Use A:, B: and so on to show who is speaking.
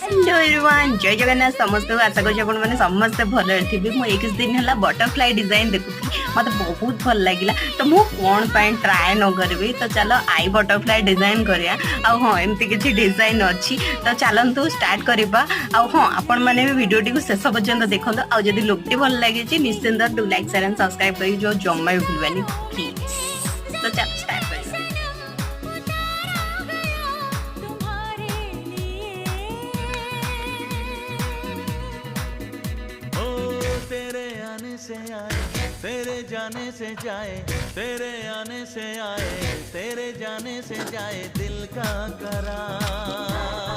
A: Hello everyone जय जगन्नाथ समस्त को आशा कर मैंने समस्ते भल थे मुझे एक दिन है बटरफ्लाई डिजाइन देखुी मत बहुत भल लगे तो मुझे कौन ट्राए न करी तो चलो आई बटरफ्लाई डिजाइन करिया हाँ एमती किसी डिजाइन अच्छी तो चलतु स्टार्ट करवा हाँ आपण मैंने भी वीडियो टी शेष पर्यंत देखो आदि लुकटी भल लगे निश्चिंत do like share and subscribe कर जो जमा भी भूलवानी प्लीज तो चलो स्टार्ट कर
B: तेरे आने से आए तेरे जाने से जाए तेरे आने से आए तेरे जाने से जाए दिल का करार।